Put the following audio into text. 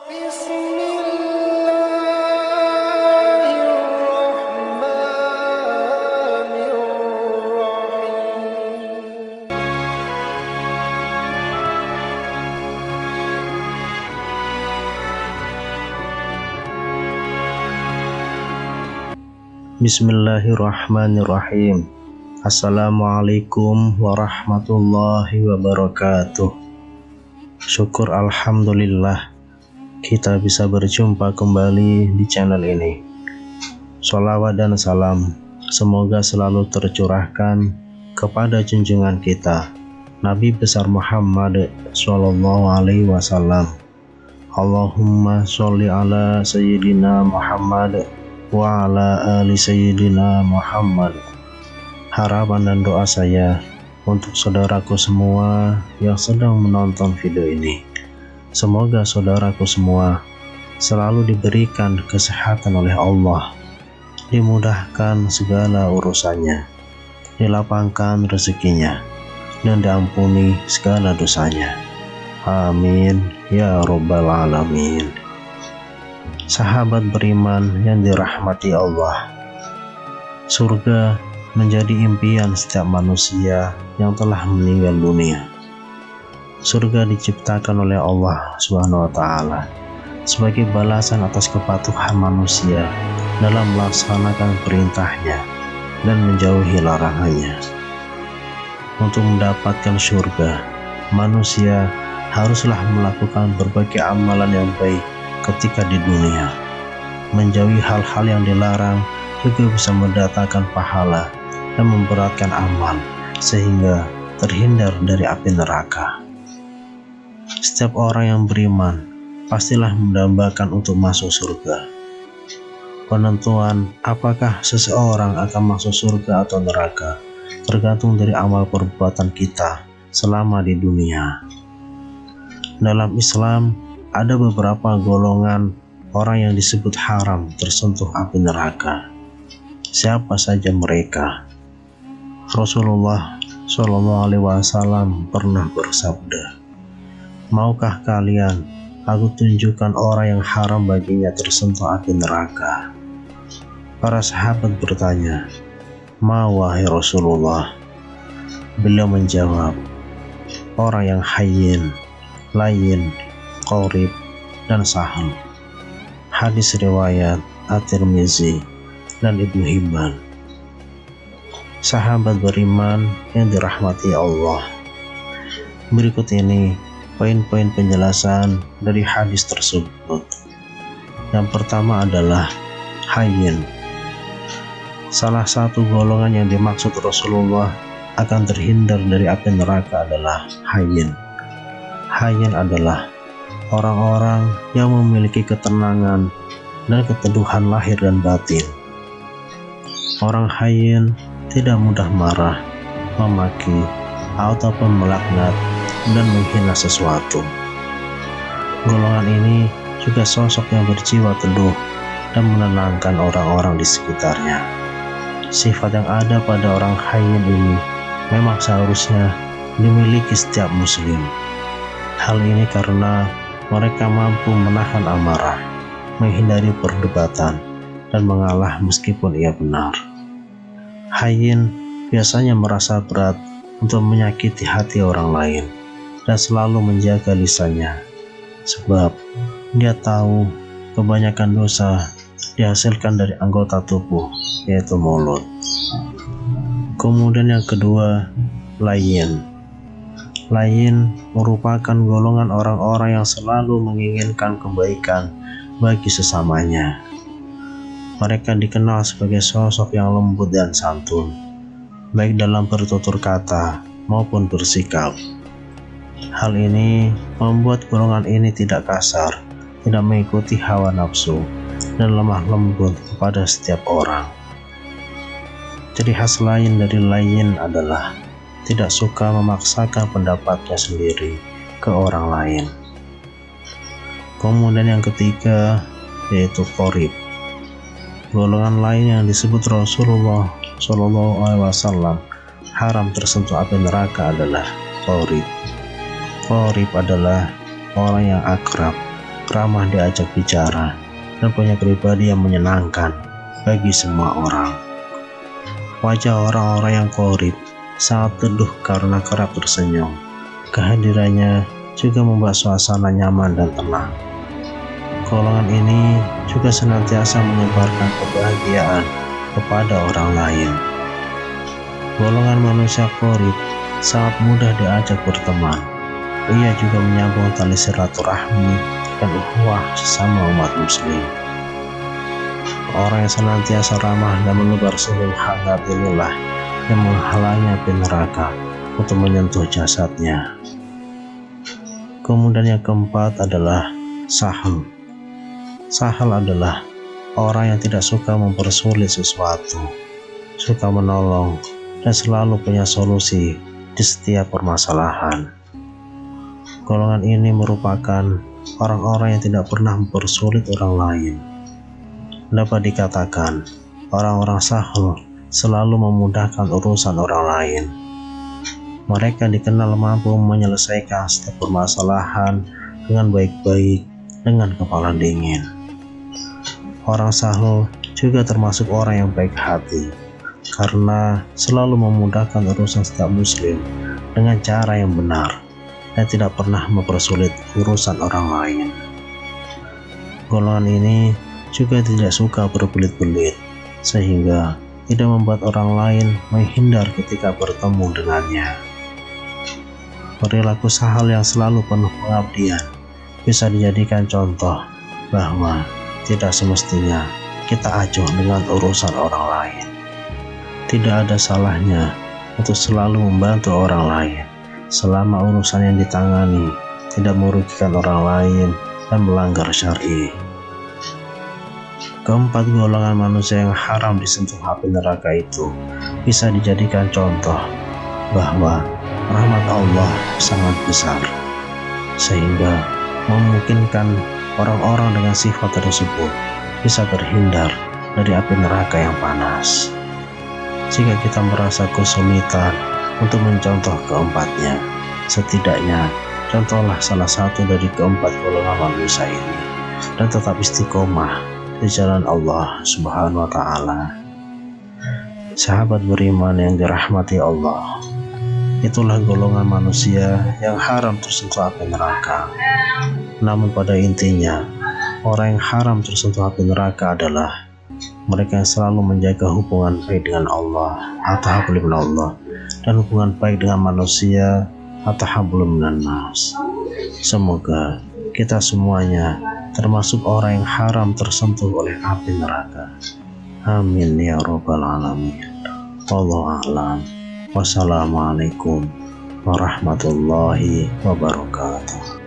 Bismillahirrahmanirrahim. Bismillahirrahmanirrahim. Assalamualaikum warahmatullahi wabarakatuh. Syukur alhamdulillah kita bisa berjumpa kembali di channel ini. Sholawat dan salam semoga selalu tercurahkan kepada junjungan kita Nabi besar Muhammad Sallallahu Alaihi Wasallam. Allahumma sholli ala Sayyidina Muhammad wa ala ali Sayyidina Muhammad. Harapan dan doa saya untuk saudaraku semua yang sedang menonton video ini, semoga saudaraku semua selalu diberikan kesehatan oleh Allah, dimudahkan segala urusannya, dilapangkan rezekinya, dan diampuni segala dosanya. Amin ya rabbal alamin. Sahabat beriman yang dirahmati Allah, surga menjadi impian setiap manusia yang telah meninggal dunia. Surga diciptakan oleh Allah SWT sebagai balasan atas kepatuhan manusia dalam melaksanakan perintahnya dan menjauhi larangannya. Untuk mendapatkan surga, manusia haruslah melakukan berbagai amalan yang baik ketika di dunia. Menjauhi hal-hal yang dilarang juga bisa mendatangkan pahala dan memberatkan amal sehingga terhindar dari api neraka. Setiap orang yang beriman pastilah mendambakan untuk masuk surga. Penentuan apakah seseorang akan masuk surga atau neraka tergantung dari amal perbuatan kita selama di dunia. Dalam Islam ada beberapa golongan orang yang disebut haram tersentuh api neraka. Siapa saja mereka? Rasulullah SAW pernah bersabda, "Maukah kalian aku tunjukkan orang yang haram baginya tersentuh api neraka?" Para sahabat bertanya, "Ma wahai Rasulullah?" Beliau menjawab, "Orang yang hayyin, layyin, qorib, dan sahal." Hadis riwayat At-Tirmizi dan Ibnu Hibban. Sahabat beriman yang dirahmati Allah, berikut ini poin-poin penjelasan dari hadis tersebut. Yang pertama adalah hayyin. Salah satu golongan yang dimaksud Rasulullah akan terhindar dari api neraka adalah hayyin. Hayyin adalah orang-orang yang memiliki ketenangan dan keteduhan lahir dan batin. Orang hayyin tidak mudah marah, memaki, ataupun melaknat dan menghina sesuatu. Golongan ini juga sosok yang berjiwa teduh dan menenangkan orang-orang di sekitarnya. Sifat yang ada pada orang hayyin ini memang seharusnya dimiliki setiap muslim. Hal ini karena mereka mampu menahan amarah, menghindari perdebatan, dan mengalah meskipun ia benar. Hayyin biasanya merasa berat untuk menyakiti hati orang lain dan selalu menjaga lisannya, sebab dia tahu kebanyakan dosa dihasilkan dari anggota tubuh, yaitu mulut. Kemudian yang kedua, layyin. Layyin merupakan golongan orang-orang yang selalu menginginkan kebaikan bagi sesamanya. Mereka dikenal sebagai sosok yang lembut dan santun, baik dalam bertutur kata maupun bersikap. Hal ini membuat golongan ini tidak kasar, tidak mengikuti hawa nafsu, dan lemah lembut kepada setiap orang. Ciri khas lain dari layyin adalah tidak suka memaksakan pendapatnya sendiri ke orang lain. Kemudian yang ketiga yaitu qorib. Golongan lain yang disebut Rasulullah SAW haram tersentuh api neraka adalah qorib. Qorib adalah orang yang akrab, ramah diajak bicara, dan punya pribadi yang menyenangkan bagi semua orang. Wajah orang-orang yang qorib sangat teduh karena kerap tersenyum. Kehadirannya juga membuat suasana nyaman dan tenang. Golongan ini juga senantiasa menyebarkan kebahagiaan kepada orang lain. Golongan manusia qorib sangat mudah diajak berteman. Ia juga menyambung tali silaturahmi dan ukhuwah sesama umat muslim. Orang yang senantiasa ramah dan menebar senyum hangat inilah yang menghalangnya api neraka untuk menyentuh jasadnya. Kemudian yang keempat adalah sahal. Sahal adalah orang yang tidak suka mempersulit sesuatu, suka menolong, dan selalu punya solusi di setiap permasalahan. Golongan ini merupakan orang-orang yang tidak pernah mempersulit orang lain. Dapat dikatakan, orang-orang sahal selalu memudahkan urusan orang lain. Mereka dikenal mampu menyelesaikan setiap permasalahan dengan baik-baik, dengan kepala dingin. Orang sahal juga termasuk orang yang baik hati, karena selalu memudahkan urusan setiap muslim dengan cara yang benar dan tidak pernah mempersulit urusan orang lain. Golongan ini juga tidak suka berbelit-belit, sehingga tidak membuat orang lain menghindar ketika bertemu dengannya. Perilaku sahal yang selalu penuh pengabdian bisa dijadikan contoh bahwa tidak semestinya kita acuh dengan urusan orang lain. Tidak ada salahnya untuk selalu membantu orang lain selama urusan yang ditangani tidak merugikan orang lain dan melanggar syar'i. Keempat golongan manusia yang haram disentuh api neraka itu bisa dijadikan contoh bahwa rahmat Allah sangat besar, sehingga memungkinkan orang-orang dengan sifat tersebut bisa terhindar dari api neraka yang panas. Jika kita merasa kesulitan untuk mencontoh keempatnya, setidaknya contohlah salah satu dari keempat golongan manusia ini dan tetap istiqomah di jalan Allah Subhanahu wa Ta'ala. Sahabat beriman yang dirahmati Allah, itulah golongan manusia yang haram tersentuh api neraka. Namun pada intinya, orang yang haram tersentuh api neraka adalah mereka yang selalu menjaga hubungan baik dengan Allah atau hablum minallah dan hubungan baik dengan manusia atau hablum minan nas. Semoga kita semuanya termasuk orang yang haram tersentuh oleh api neraka. Amin ya rabbal alamin. Wallahu a'lam. Wassalamualaikum warahmatullahi wabarakatuh.